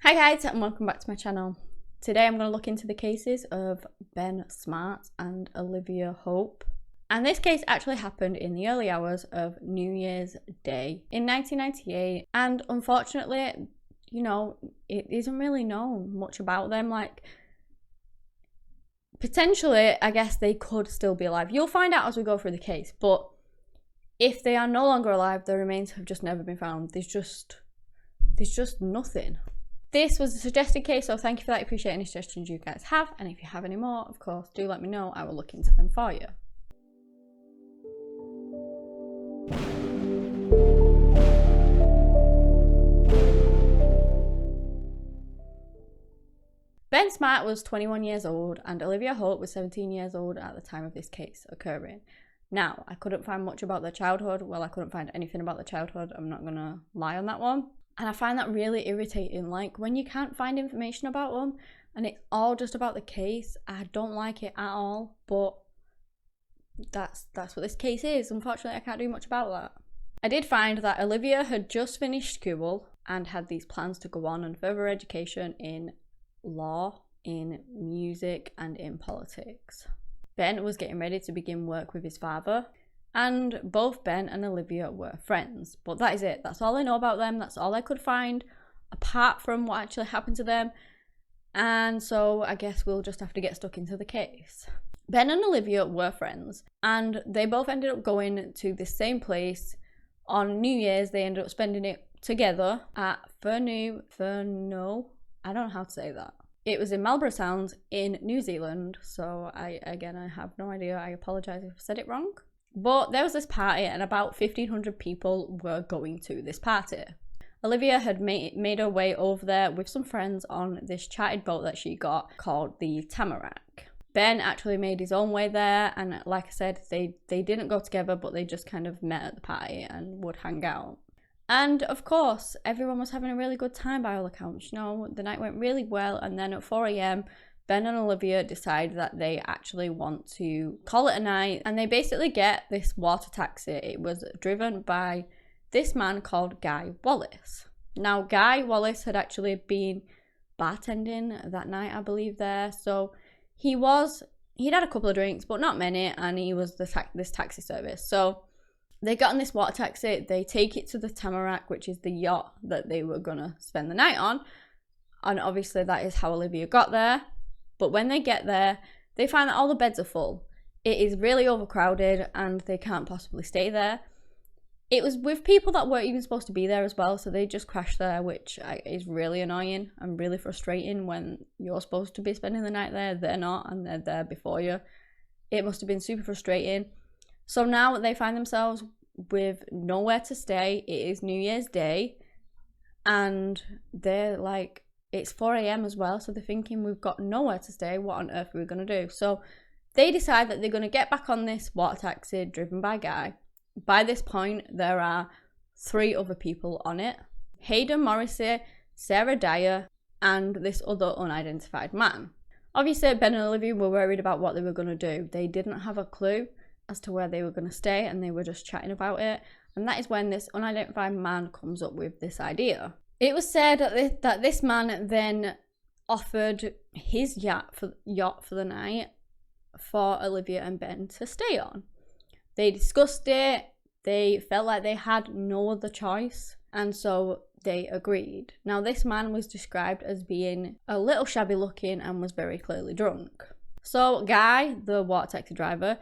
Hi guys, and welcome back to my channel. Today I'm going to look into the cases of Ben Smart and Olivia Hope. And this case actually happened in the early hours of New Year's Day in 1998. And unfortunately, it isn't really known much about them. Like, potentially, I guess they could still be alive. You'll find out as we go through the case. But if they are no longer alive, their remains have just never been found. There's just nothing. This was a suggested case, so thank you for that. I appreciate any suggestions you guys have. And if you have any more, of course, do let me know. I will look into them for you. Ben Smart was 21 years old and Olivia Hope was 17 years old at the time of this case occurring. Now, I couldn't find much about their childhood. Well, I couldn't find anything about their childhood. I'm not going to lie on that one. And I find that really irritating. Like, when you can't find information about them and it's all just about the case, I don't like it at all. But that's what this case is. Unfortunately, I can't do much about that. I did find that Olivia had just finished school and had these plans to go on and further education in law, in music, and in politics. Ben was getting ready to begin work with his father. And both Ben and Olivia were friends. But that is it. That's all I know about them. That's all I could find apart from what actually happened to them. And so I guess we'll just have to get stuck into the case. Ben and Olivia were friends. And they both ended up going to the same place on New Year's. They ended up spending it together at Furno. I don't know how to say that. It was in Marlborough Sounds in New Zealand. So I have no idea. I apologise if I said it wrong. But there was this party and about 1,500 people were going to this party. Olivia had made her way over there with some friends on this chartered boat that she got called the Tamarack. Ben actually made his own way there, and like I said, they didn't go together, but they just kind of met at the party and would hang out. And of course, everyone was having a really good time by all accounts. The night went really well, and then at 4 a.m, Ben and Olivia decide that they actually want to call it a night, and they basically get this water taxi. It was driven by this man called Guy Wallace. Now, Guy Wallace had actually been bartending that night, I believe, there. So he'd had a couple of drinks, but not many, and he was this taxi service. So they got on this water taxi, they take it to the Tamarack, which is the yacht that they were gonna spend the night on. And obviously that is how Olivia got there. But when they get there, they find that all the beds are full. It is really overcrowded and they can't possibly stay there. It was with people that weren't even supposed to be there as well, so they just crashed there, which is really annoying and really frustrating when you're supposed to be spending the night there, they're not, and they're there before you. It must have been super frustrating. So now they find themselves with nowhere to stay. It is New Year's Day and they're like, it's 4 a.m. as well, so they're thinking, we've got nowhere to stay, what on earth are we going to do? So they decide that they're going to get back on this water taxi driven by Guy. By this point, there are 3 other people on it. Hayden Morrissey, Sarah Dyer, and this other unidentified man. Obviously, Ben and Olivia were worried about what they were going to do. They didn't have a clue as to where they were going to stay, and they were just chatting about it. And that is when this unidentified man comes up with this idea. It was said that this man then offered his yacht for the night for Olivia and Ben to stay on. They discussed it. They felt like they had no other choice, and so they agreed. Now, this man was described as being a little shabby looking and was very clearly drunk. So Guy, the water taxi driver,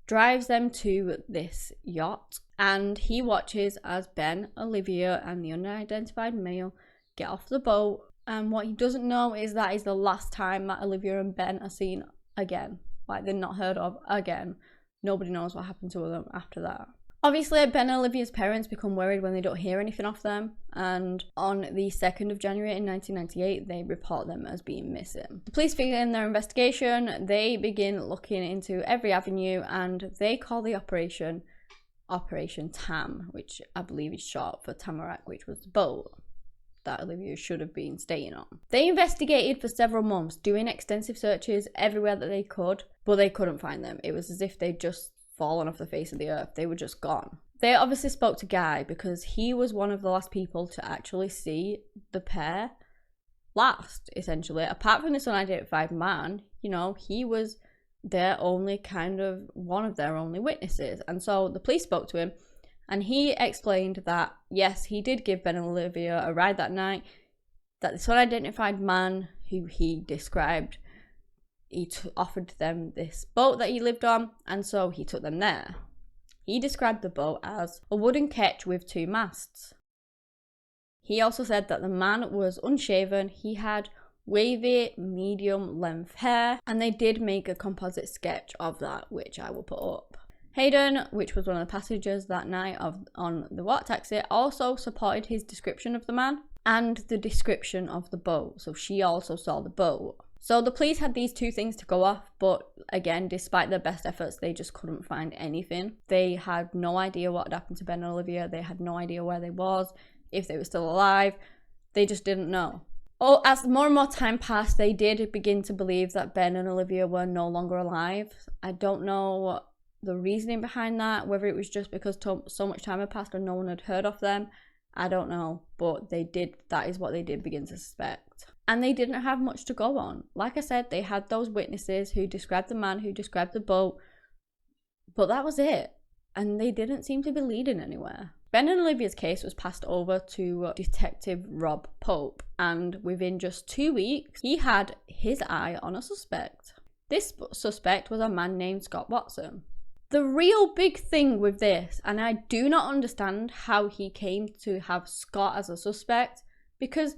drives them to this yacht, and he watches as Ben, Olivia, and the unidentified male get off the boat. And what he doesn't know is that is the last time that Olivia and Ben are seen again. Like, they're not heard of again. Nobody knows what happened to them after that. Obviously, Ben and Olivia's parents become worried when they don't hear anything off them, and on the 2nd of January in 1998, they report them as being missing. The police begin their investigation. They begin looking into every avenue, and they call the Operation Tam, which I believe is short for Tamarack, which was the boat that Olivia should have been staying on. They investigated for several months, doing extensive searches everywhere that they could, but they couldn't find them. It was as if they'd just fallen off the face of the earth. They were just gone. They obviously spoke to Guy because he was one of the last people to actually see the pair last, essentially. Apart from this unidentified man, you know, he was their only kind of one of their only witnesses. And so the police spoke to him, and he explained that yes, he did give Ben and Olivia a ride that night, that this unidentified man who he described, he offered them this boat that he lived on, and so he took them there. He described the boat as a wooden ketch with 2 masts. He also said that the man was unshaven, he had wavy, medium length hair, and they did make a composite sketch of that, which I will put up. Hayden, which was one of the passengers that night on the water taxi, also supported his description of the man and the description of the boat, so she also saw the boat. So the police had these 2 things to go off, but again, despite their best efforts, they just couldn't find anything. They had no idea what had happened to Ben and Olivia. They had no idea where they was, if they were still alive. They just didn't know. Oh, as more and more time passed, they did begin to believe that Ben and Olivia were no longer alive. I don't know the reasoning behind that, whether it was just because so much time had passed and no one had heard of them. I don't know, but that is what they did begin to suspect. And they didn't have much to go on. Like I said, they had those witnesses who described the man, who described the boat, but that was it. And they didn't seem to be leading anywhere. Ben and Olivia's case was passed over to Detective Rob Pope, and within just 2 weeks, he had his eye on a suspect. This suspect was a man named Scott Watson. The real big thing with this, and I do not understand how he came to have Scott as a suspect, because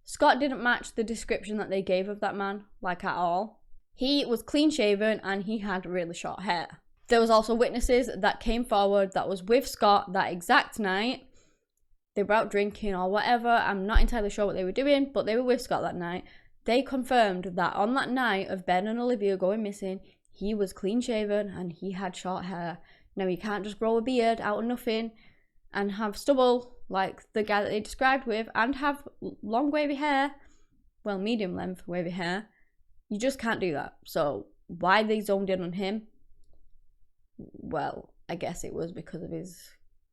Scott didn't match the description that they gave of that man, like at all. He was clean shaven and he had really short hair. There was also witnesses that came forward that was with Scott that exact night. They were out drinking or whatever. I'm not entirely sure what they were doing, but they were with Scott that night. They confirmed that on that night of Ben and Olivia going missing, he was clean shaven and he had short hair. Now, you can't just grow a beard out of nothing and have stubble like the guy that they described with, and have long wavy hair, well, medium length wavy hair. You just can't do that. So why they zoned in on him? Well, I guess it was because of his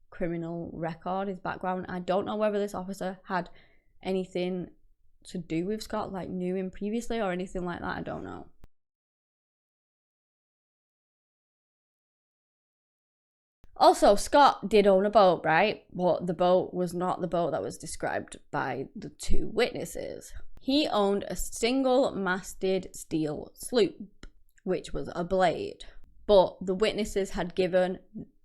criminal record, his background. I don't know whether this officer had anything to do with Scott, like knew him previously or anything like that. I don't know. Also, Scott did own a boat, right? But the boat was not the boat that was described by the 2 witnesses. He owned a single-masted steel sloop, which was a blade. But the witnesses had given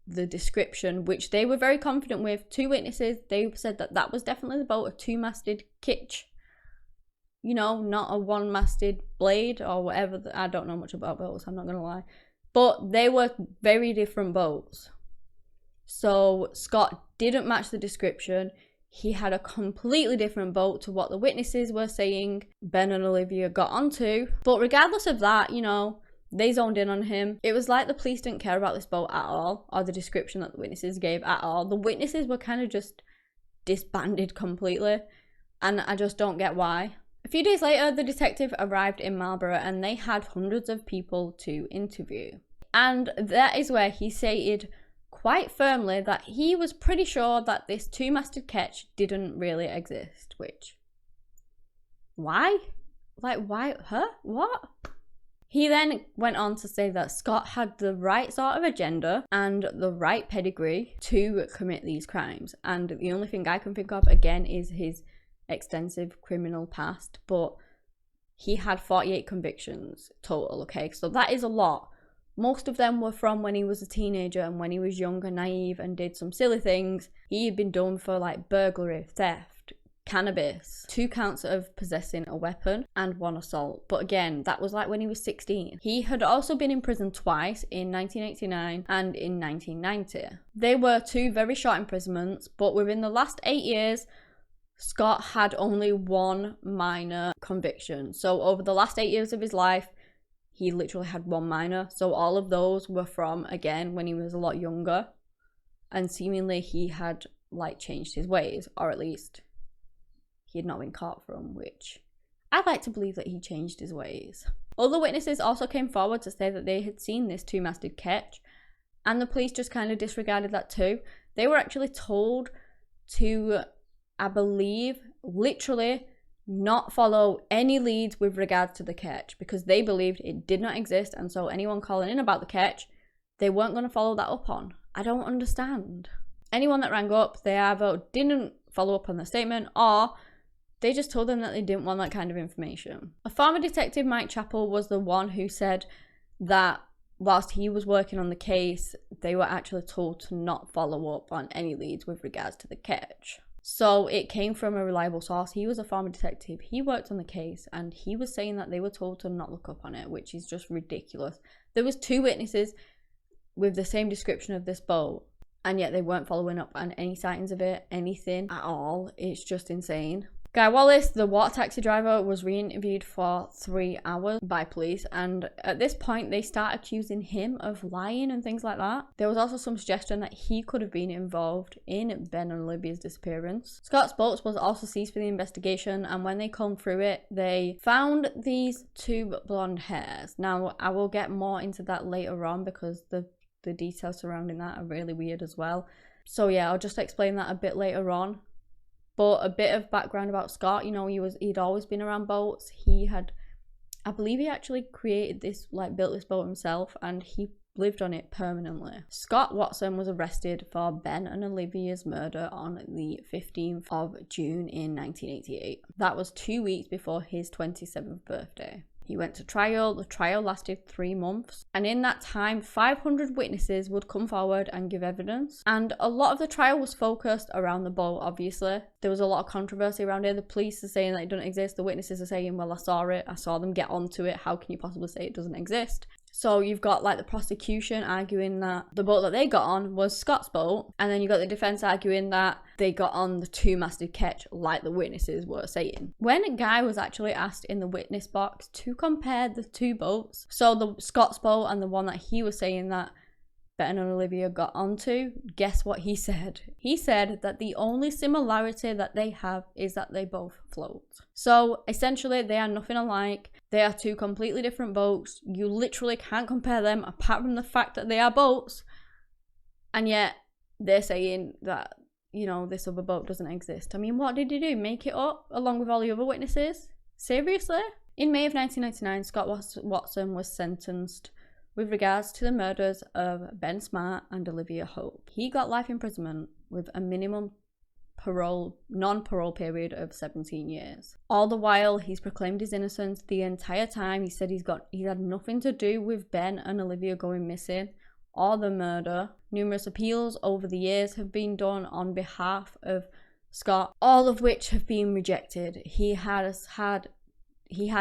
the description, which they were very confident with. 2 witnesses, they said that that was definitely the boat, a 2-masted kitch. You know, not a 1-masted blade or whatever. I don't know much about boats, I'm not going to lie. But they were very different boats. So Scott didn't match the description. He had a completely different boat to what the witnesses were saying Ben and Olivia got onto. But regardless of that, you know, they zoned in on him. It was like the police didn't care about this boat at all, or the description that the witnesses gave at all. The witnesses were kind of just disbanded completely, and I just don't get why. A few days later, the detective arrived in Marlborough and they had hundreds of people to interview. And that is where he stated quite firmly that he was pretty sure that this 2-masted ketch didn't really exist, which... why? Like, why? Huh? What? He then went on to say that Scott had the right sort of agenda and the right pedigree to commit these crimes. And the only thing I can think of, again, is his extensive criminal past. But he had 48 convictions total, okay? So that is a lot. Most of them were from when he was a teenager and when he was young and naive and did some silly things. He had been done for like burglary, theft, cannabis, 2 counts of possessing a weapon and 1 assault. But again, that was like when he was 16. He had also been in prison twice, in 1989 and in 1990. They were 2 very short imprisonments, but within the last 8 years, Scott had only 1 minor conviction. So over the last 8 years of his life, he literally had 1 minor. So all of those were from, again, when he was a lot younger. And seemingly he had like changed his ways, or at least he had not been caught for them, which I'd like to believe that he changed his ways. Other witnesses also came forward to say that they had seen this 2-masted ketch, and the police just kind of disregarded that too. They were actually told to, I believe, literally not follow any leads with regards to the catch because they believed it did not exist, and so anyone calling in about the catch, they weren't going to follow that up on. I don't understand. Anyone that rang up, they either didn't follow up on the statement or they just told them that they didn't want that kind of information. A former detective, Mike Chappell, was the one who said that whilst he was working on the case, they were actually told to not follow up on any leads with regards to the catch. So it came from a reliable source. He was a former detective. He worked on the case and he was saying that they were told to not look up on it, which is just ridiculous. There was 2 witnesses with the same description of this boat, and yet they weren't following up on any sightings of it, anything at all. It's just insane. Guy Wallace, the water taxi driver, was re-interviewed for 3 hours by police, and at this point they start accusing him of lying and things like that. There was also some suggestion that he could have been involved in Ben and Olivia's disappearance. Scott's boat was also seized for the investigation, and when they combed through it, they found these 2 blonde hairs. Now, I will get more into that later on because the details surrounding that are really weird as well. So yeah, I'll just explain that a bit later on. But a bit of background about Scott, you know, he'd always been around boats. I believe he actually created this, built this boat himself, and he lived on it permanently. Scott Watson was arrested for Ben and Olivia's murder on the 15th of June in 1988. That was 2 weeks before his 27th birthday. He went to trial. The trial lasted 3 months. And in that time, 500 witnesses would come forward and give evidence. And a lot of the trial was focused around the boat, obviously. There was a lot of controversy around it. The police are saying that it doesn't exist. The witnesses are saying, well, I saw it. I saw them get onto it. How can you possibly say it doesn't exist? So you've got the prosecution arguing that the boat that they got on was Scott's boat, and then you got the defense arguing that they got on the 2-masted ketch like the witnesses were saying. When Guy was actually asked in the witness box to compare the 2 boats, so the Scott's boat and the one that he was saying that Ben and Olivia got onto, guess what he said? He said that the only similarity that they have is that they both float. So essentially they are nothing alike. They are 2 completely different boats. You literally can't compare them apart from the fact that they are boats. And yet they're saying that, you know, this other boat doesn't exist. I mean, what did he do? Make it up along with all the other witnesses? Seriously? In May of 1999, Scott Watson was sentenced with regards to the murders of Ben Smart and Olivia Hope. He got life imprisonment with a minimum non-parole period of 17 years. All the while, he's proclaimed his innocence. The entire time, he said he had nothing to do with Ben and Olivia going missing or the murder. Numerous appeals over the years have been done on behalf of Scott, all of which have been rejected. He had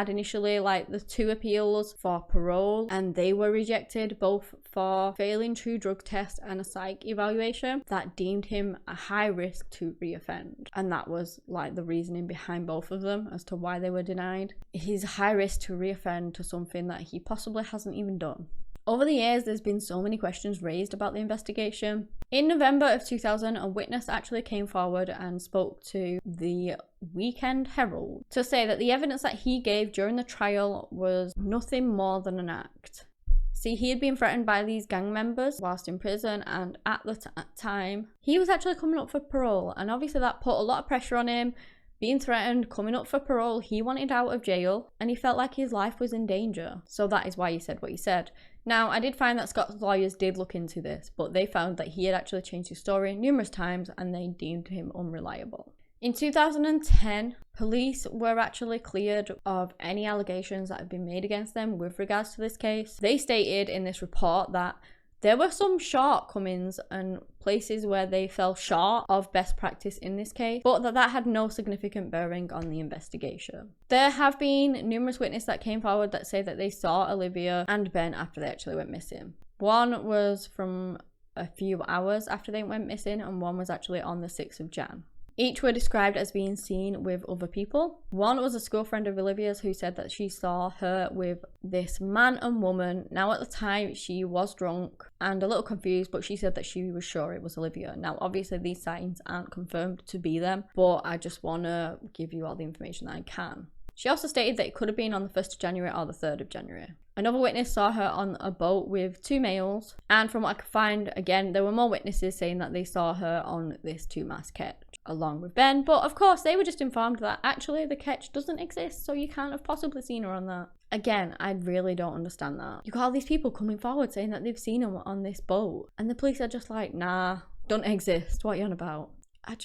initially the 2 appeals for parole, and they were rejected, both for failing true drug tests and a psych evaluation that deemed him a high risk to reoffend. And that was the reasoning behind both of them as to why they were denied. He's high risk to reoffend to something that he possibly hasn't even done. Over the years, there's been so many questions raised about the investigation. In November of 2000, a witness actually came forward and spoke to the Weekend Herald to say that the evidence that he gave during the trial was nothing more than an act. See, he had been threatened by these gang members whilst in prison, and at the time, he was actually coming up for parole, and obviously that put a lot of pressure on him. Being threatened, coming up for parole, he wanted out of jail, and he felt like his life was in danger. So that is why he said what he said. Now, I did find that Scott's lawyers did look into this, but they found that he had actually changed his story numerous times, and they deemed him unreliable. In 2010, police were actually cleared of any allegations that had been made against them with regards to this case. They stated in this report that there were some shortcomings and places where they fell short of best practice in this case, but that had no significant bearing on the investigation. There have been numerous witnesses that came forward that say that they saw Olivia and Ben after they actually went missing. One was from a few hours after they went missing, and one was actually on the 6th of Jan. Each were described as being seen with other people. One was a school friend of Olivia's who said that she saw her with this man and woman. Now, at the time, she was drunk and a little confused, but she said that she was sure it was Olivia. Now, obviously, these sightings aren't confirmed to be them, but I just want to give you all the information that I can. She also stated that it could have been on the 1st of January or the 3rd of January. Another witness saw her on a boat with 2 males, and from what I could find, again, there were more witnesses saying that they saw her on this 2-mast ketch along with Ben, but of course they were just informed that actually the ketch doesn't exist, so you can't have possibly seen her on that. Again, I really don't understand that. You got all these people coming forward saying that they've seen her on this boat, and the police are just like, nah, don't exist, what are you on about? I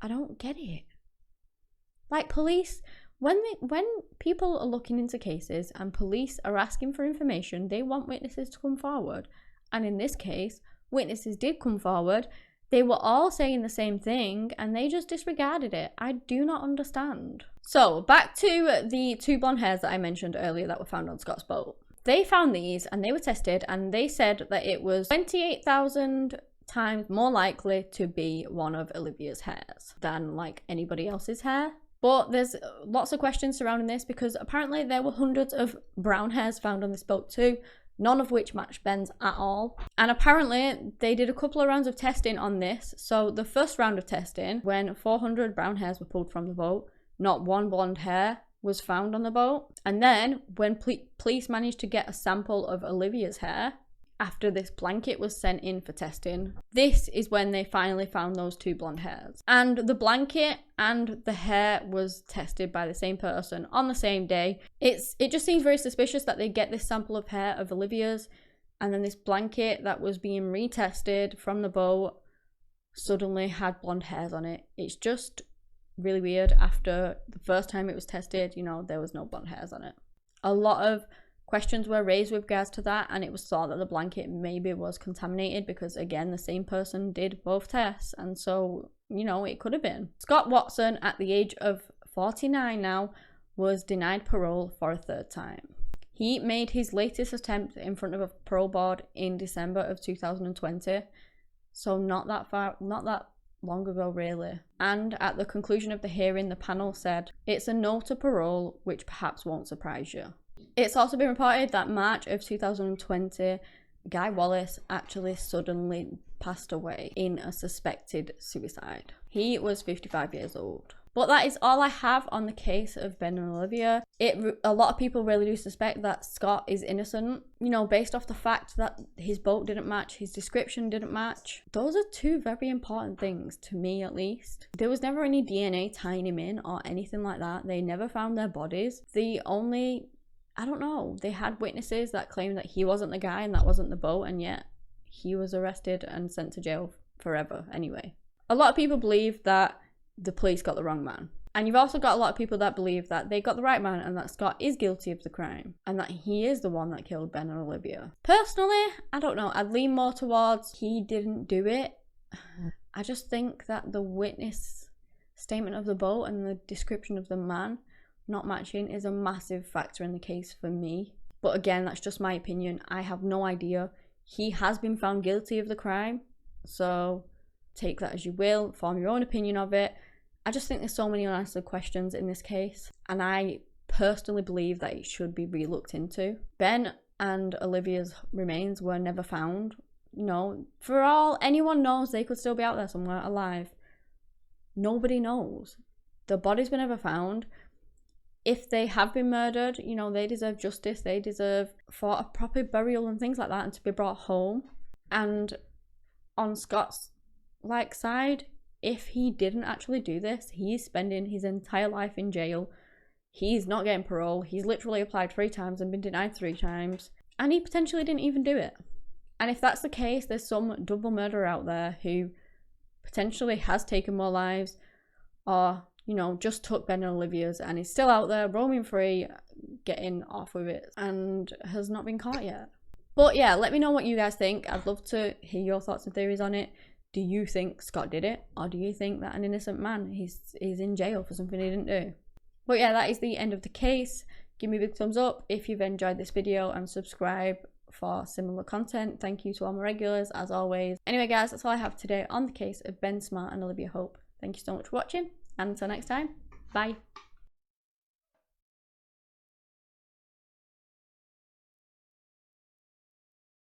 don't get it. Like, police, when people are looking into cases and police are asking for information, they want witnesses to come forward. And in this case, witnesses did come forward. They were all saying the same thing and they just disregarded it. I do not understand. So back to the 2 blonde hairs that I mentioned earlier that were found on Scott's boat. They found these and they were tested, and they said that it was 28,000 times more likely to be one of Olivia's hairs than like anybody else's hair. But there's lots of questions surrounding this, because apparently there were hundreds of brown hairs found on this boat too, none of which matched Ben's at all. And apparently they did a couple of rounds of testing on this. So the first round of testing, when 400 brown hairs were pulled from the boat, not one blonde hair was found on the boat. And then when police managed to get a sample of Olivia's hair, after this blanket was sent in for testing, this is when they finally found those 2 blonde hairs. And the blanket and the hair was tested by the same person on the same day. It just seems very suspicious that they get this sample of hair of Olivia's, and then this blanket that was being retested from the boat suddenly had blonde hairs on it. It's just really weird. After the first time it was tested, you know, there was no blonde hairs on it. A lot of questions were raised with regards to that, and it was thought that the blanket maybe was contaminated because, again, the same person did both tests, and so, you know, it could have been. Scott Watson, at the age of 49 now, was denied parole for a 3rd time. He made his latest attempt in front of a parole board in December of 2020, so not that long ago really. And at the conclusion of the hearing, the panel said, "It's a no to parole, which perhaps won't surprise you." It's also been reported that March of 2020, Guy Wallace actually suddenly passed away in a suspected suicide. He was 55 years old. But that is all I have on the case of Ben and Olivia. A lot of people really do suspect that Scott is innocent, you know, based off the fact that his boat didn't match, his description didn't match. Those are 2 very important things, to me at least. There was never any DNA tying him in or anything like that. They never found their bodies. I don't know, they had witnesses that claimed that he wasn't the guy and that wasn't the boat, and yet he was arrested and sent to jail forever anyway. A lot of people believe that the police got the wrong man. And you've also got a lot of people that believe that they got the right man and that Scott is guilty of the crime and that he is the one that killed Ben and Olivia. Personally, I don't know, I'd lean more towards he didn't do it. I just think that the witness statement of the boat and the description of the man not matching is a massive factor in the case for me. But again, that's just my opinion. I have no idea. He has been found guilty of the crime, so take that as you will, form your own opinion of it. I just think there's so many unanswered questions in this case, and I personally believe that it should be re-looked into. Ben and Olivia's remains were never found. You know, for all anyone knows, they could still be out there somewhere alive. Nobody knows. The bodies were never found. If they have been murdered, you know, they deserve justice. They deserve for a proper burial and things like that, and to be brought home. And on Scott's side, if he didn't actually do this, he's spending his entire life in jail. He's not getting parole. He's literally applied 3 times and been denied 3 times, and he potentially didn't even do it. And if that's the case, there's some double murderer out there who potentially has taken more lives, or, you know, just took Ben and Olivia's and is still out there roaming free, getting off with it, and has not been caught yet. But yeah, let me know what you guys think. I'd love to hear your thoughts and theories on it. Do you think Scott did it, or do you think that an innocent man is in jail for something he didn't do? But yeah, that is the end of the case. Give me a big thumbs up if you've enjoyed this video, and subscribe for similar content. Thank you to all my regulars, as always. Anyway guys, that's all I have today on the case of Ben Smart and Olivia Hope. Thank you so much for watching, and until next time, bye.